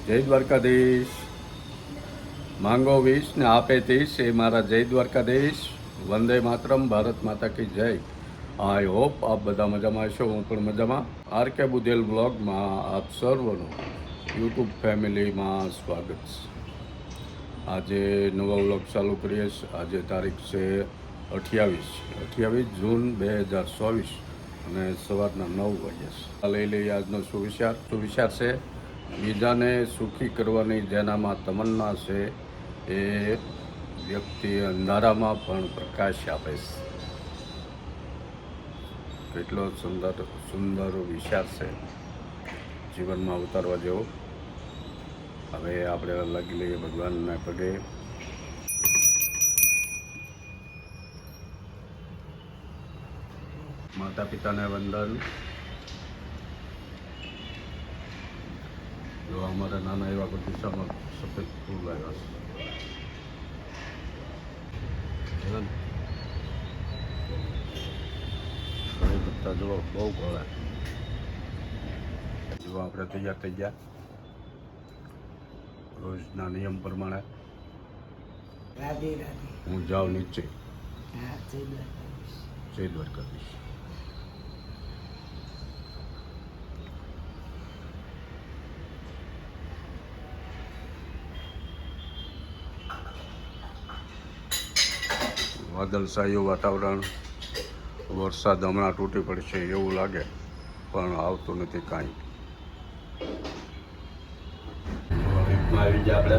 જય દ્વારકાધીશ. માંગો 20 ને આપે 30 એ મારા જય દ્વારકાધીશ. વંદે માતરમ. ભારત માતા કી જય. આઈ હોપ આપ બધા મજામાં હશો. હું પણ મજામાં. આર.કે. બુધેલ બ્લોગમાં આપ સર્વનું યુટ્યુબ ફેમિલીમાં સ્વાગત છે. આજે નવા વ્લોગ ચાલુ કરીએ છીએ. આજે તારીખ છે 28 જૂન 2024 અને સવારના 9 વાગ્યા છે. લઈ લઈએ આજનો સુવિચાર છે, બીજાને સુખી કરવાની જેનામાં તમન્ના છે એ વ્યક્તિ અંધારામાં પણ પ્રકાશ આપે છે. કેટલો સુંદર વિચાર છે, જીવનમાં ઉતારવા જેવો. હવે આપણે લાગી લઈએ ભગવાનના પગે. માતા પિતાને વંદન. જો અમારા નાના એવા બગીચામાં સફેદ ફૂલ આવ્યા છે. બધા જો બહુ ગળા. જો આપણે તૈયાર થઈ ગયા રોજના નિયમ પ્રમાણે. રાધે રાધે. હું જાઉં નીચે. હા, જય દ્વારકાધીશ. જય દ્વારકાધીશ. વાદળછાયું વાતાવરણ, વરસાદ હમણાં તૂટી પડશે એવું લાગે પણ આવતું નથી કાંઈ. આવી ગયા આપણે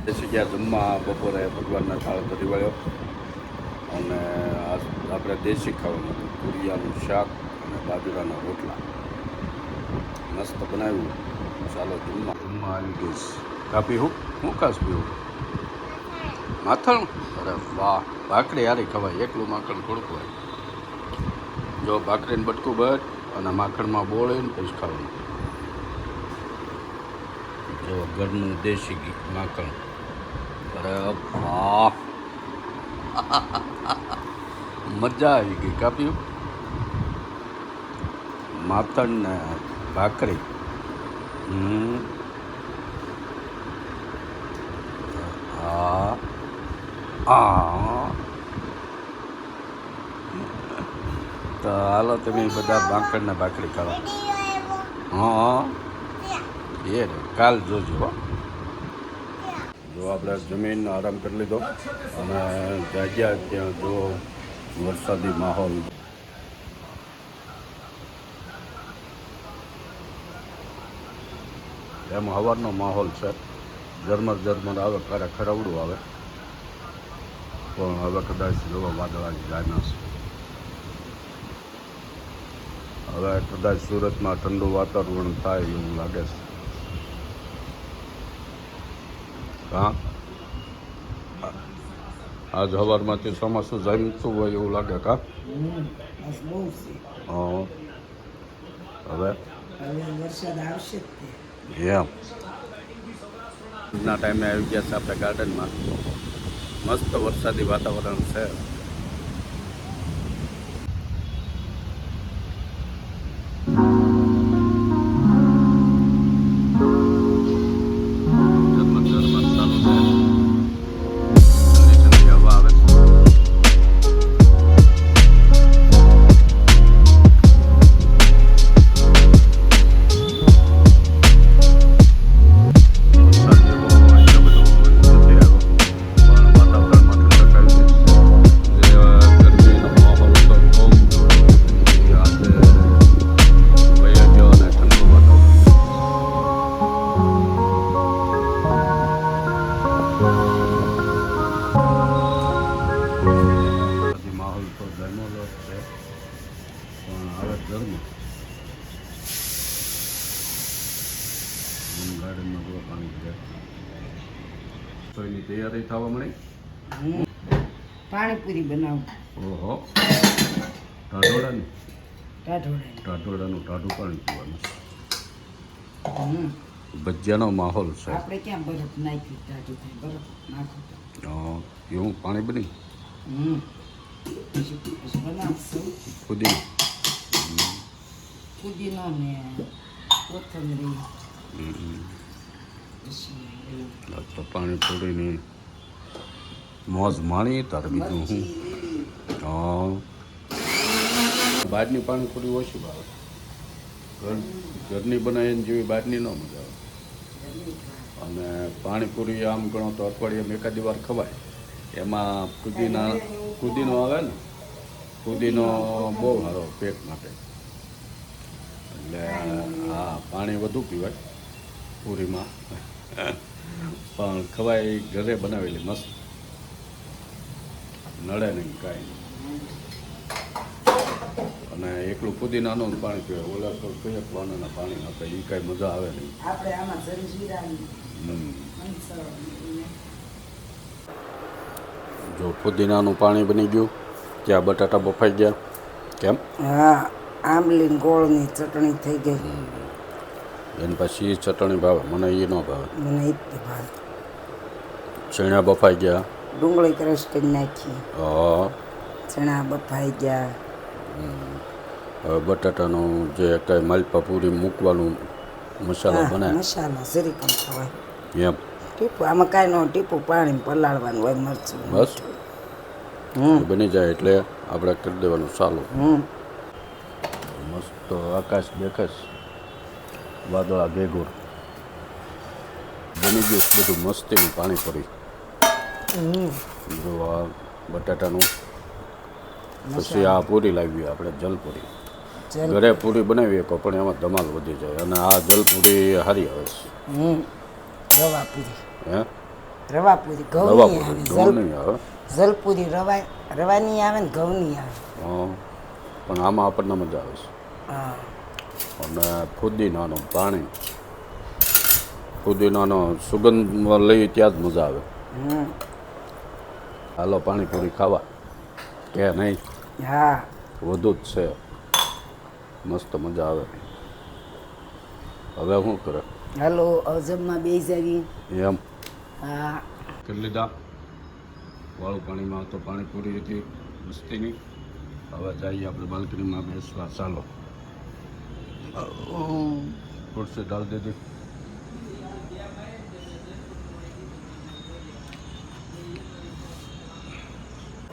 બેસી ગયા જમવા. બપોરે ભગવાનના થાળ ધરી વળ્યો અને આપણે દેશી ખાવાનું હતું. તુરિયાનું શાક અને બાજરાના રોટલા મસ્ત બનાવ્યું. ચાલો જમવા આવી ગઈ. કાપી હું ખાસ પીવું માથણ. અરે વાહ, ભાખરી હારી ખવાય. એકલું માખણ થોડુંક હોય. જો ભાખરીને બટકું બટ અને માખણમાં બોળીને પછી ખાવાનું. જો ઘરનું દેશી ઘી માખણ. અરે વાહ, મજા આવી ગઈ. કાપ્યું માથણ ને ભાખરી. તો હાલો તમે બધા ભાખરના ભાખરી ખાવા. હા એ કાલ જોજો. જો આપણે જમીન આરામ કરી લીધો અને જાગ્યા ત્યાં જો વરસાદી માહોલ. એમ હવાનો માહોલ છે. ઝરમર આવે, ક્યારે ખરવડું આવે પણ હવે કદાચ જોવા વાદળા જાયના છે. હવે કદાચ સુરતમાં ઠંડુ વાતાવરણ થાય એવું લાગે છે. હા, આજ સવારમાંથી ચોમાસું જામતું હોય એવું લાગે. કા હવે વરસાદ આવશે એમ ના ટાઈમે આવી ગયા છે આપણે ગાર્ડનમાં. મસ્ત વરસાદી વાતાવરણ છે. ગાર્ડનમાં જો પાણી છે. રસોઈની તૈયારી થવા મળી. પાણીપુરી બનાવું. ઓહો, ટાઢોળાનું ટાઢું પાણી પીવાનું. ભજીયાનો માહોલ છે. આપણે ક્યાં બરફ નાખી? ટાઢું થાય બરફ નાખો એવું પાણી બની. બનાવશું ફુદીનો ને કોથમરી. પછી એવું. આજ તો પાણીપુરીની મોજ માણી તારે બીજું હું મરચી, લીલી. હા બહારની પાણીપુરી ઓછી ભાવે ઘરની બનાવીને જેવી બહારની ન મજા આવે ગરમી થાય. અને પાણીપુરી આમ ગણો તો અઠવાડિયામાં એકાદી વાર ખવાય એમાં કુદીનો આવે ને કુદીનો બહુ સારો પેટ માટે એટલે હા પાણી વધુ પીવાય પૂરીમાં પણ ખવાય ઘરે બનાવેલી મસ્ત નડે નહીં કાંઈ અને એકલું પુદીનાનું જ પાણી પીવાય ઓલા તો કયા પાણીના પાણી નાખે એ કાંઈ મજા આવે નહીં આપણે આમાં જલજીરાની હમ. મંચળ જો પુદીનાનું પાણી બની ગયું ત્યાં બટાટા બફાઈ ગયા કેમ હા આંબલીને ગોળની ચટણી થઈ ગઈ એની પછી એ ચટણી ભાવે મને એ ન ભાવે મને એ જ ભાવે ચણા બફાઈ ગયા ડુંગળી ક્રશ કરી નાખી હા ચણા બફાઈ ગયા હવે બટાટાનું જે કાંઈ માલપા પૂરી મૂકવાનું મસાલો હા, બનાવે મસાલા જરીક ખવાય એમ ટીપું આમાં કાંઈ ન ટીપું પાણી પલાળવાનું હોય મરચું બસ હમ એ બની જાય એટલે આપણે કરી દેવાનું ચાલુ મસ્ત આકાશ દેખાશ વાદળા ભેગુર બની ગયું બધું મસ્તીનું પાણી પડી જો આ બટાટાનું પછી આ પૂરી લાવી આપણે જલપૂરી ઘરે પૂરી બનાવીએ તો પણ એમાં ધમાલ વધી જાય અને આ જલપૂરી સારી આવે છે રવા પૂરી હે રવા પૂરી રવા ઘઉંની પૂરી ઘઉં નહીં આવે જલપૂરી રવાની આવે ને ઘઉંની આવે હા પણ આમાં આપણને મજા આવે છે હા અને ફુદીનાનું પાણી ફુદીનાનો સુગંધ લઈ ત્યાં જ મજા આવે હાલો પાણીપુરી ખાવા કે નહીં હા વધુ જ છે મસ્ત મજા આવે હવે શું કરે હાલો અજબમાં બે જાવી એમ હા કરી લીધા વાળું પાણીમાં તો પાણીપુરી હતી મસ્તીની હવે જઈએ આપણે બાલ્કનીમાં બેસવા ચાલો ખુરશી ડાળ દીધી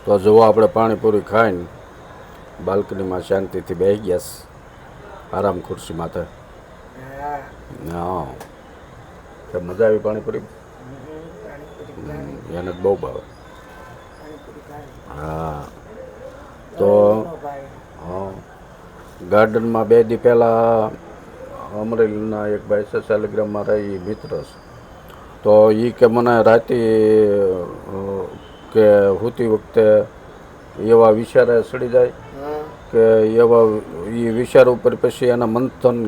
તો જુઓ આપણે પાણીપુરી ખાઈને બાલ્કનીમાં શાંતિથી બેસી ગયા છે. આરામ ખુરશી માથે હા કે મજા આવી પાણીપુરી એને જ બહુ ભાવે હા તો હા ગાર્ડનમાં 2 દી પહેલાં અમરેલીના એક ભાઈ છે શાલિગ્રામમાં રહી મિત્ર છે તો એ કે મને રાતે કે સૂતી વખતે એવા વિચારે સડી જાય કે એવા એ વિચાર ઉપર પછી એના મંથન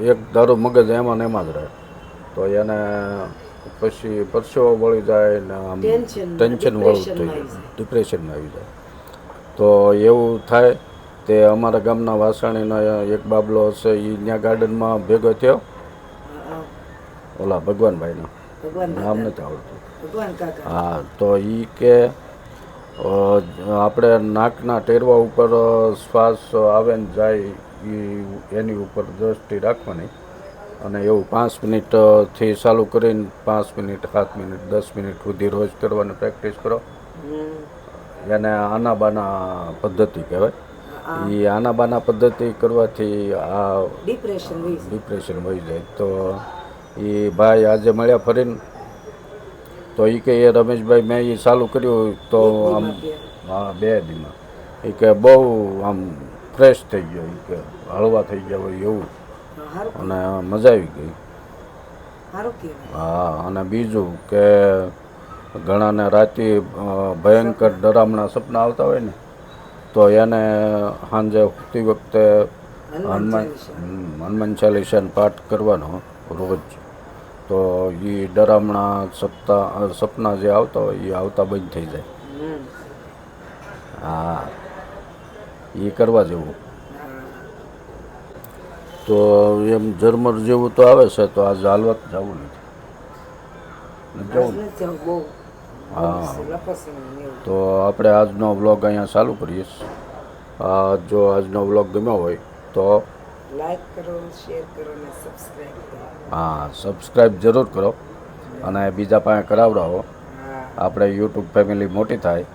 એક ધારું મગજ એમાં ને એમાં જ રહે તો એને પછી પરસેવો વળી જાય ને આમ ટેન્શન વાળું થઈ જાય ડિપ્રેશનમાં આવી જાય તો એવું થાય તે અમારા ગામના વાસાણીનો એક બાબલો છે એ ત્યાં ગાર્ડનમાં ભેગો થયો ઓલા ભગવાનભાઈનો નામ નથી આવડતું ભગવાન કાકા હા તો એ કે આપણે નાકના ટેરવા ઉપર શ્વાસ આવે ને જાય એની ઉપર દ્રષ્ટિ રાખવાની અને એવું 5 મિનિટથી ચાલુ કરીને 5 મિનિટ 7 મિનિટ 10 મિનિટ સુધી રોજ કરવાની પ્રેક્ટિસ કરો એને આનાબાના પદ્ધતિ કહેવાય એ આનાબાના પદ્ધતિ કરવાથી આ ડિપ્રેશન વહી જાય તો એ ભાઈ આજે મળ્યા ફરીને તો એ કે એ રમેશભાઈ મેં એ ચાલુ કર્યું તો આમ હા 2 દીમાં એ કે બહુ આમ ફ્રેશ થઈ ગયો એ કે હળવા થઈ ગયા હોય એવું અને મજા આવી ગઈ હા અને બીજું કે ઘણાને રાતે ભયંકર ડરામણા સપના આવતા હોય ને તો એને સાંજે સૂતી વખતે હનુમાન ચાલીસાનો પાઠ કરવાનો રોજ તો એ ડરામણા સપના જે આવતા હોય એ આવતા બંધ થઈ જાય હા એ કરવા જેવું તો એમ ઝરમર જેવું તો આવે છે તો આજે હાલવા જવું નથી હા તો આપણે આજનો વ્લોગ અહીંયા ચાલુ કરીએ જો આજનો વ્લોગ ગમ્યો હોય તો લાઈક કરો શેર કરો અને સબસ્ક્રાઈબ કરો હા સબસ્ક્રાઈબ જરૂર કરો અને બીજા પાસે કરાવડાવો. હા આપણે યુટ્યુબ ફેમિલી મોટી થાય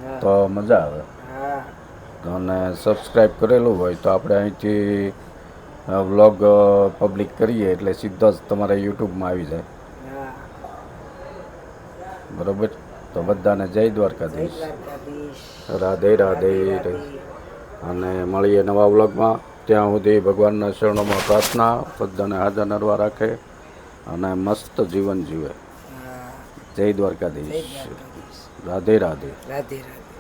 હા તો મજા આવે. હા અને સબસ્ક્રાઈબ કરેલું હોય તો આપણે અહીંથી વ્લોગ પબ્લિક કરીએ એટલે સીધો જ તમારા યુટ્યુબમાં આવી જાય. હા બરોબર. તો બધાને જય જય દ્વારકાધીશ. દ્વારકાધીશ. રાધે રાધે. રાધે. અને મળીએ નવા વ્લોગમાં. ત્યાં સુધી ભગવાનના શરણોમાં પ્રાર્થના, બધાને હાજર નરવા રાખે અને મસ્ત જીવન જીવે. હા જય જય દ્વારકાધીશ. દ્વારકાધીશ. રાધે રાધે. રાધે રાધે.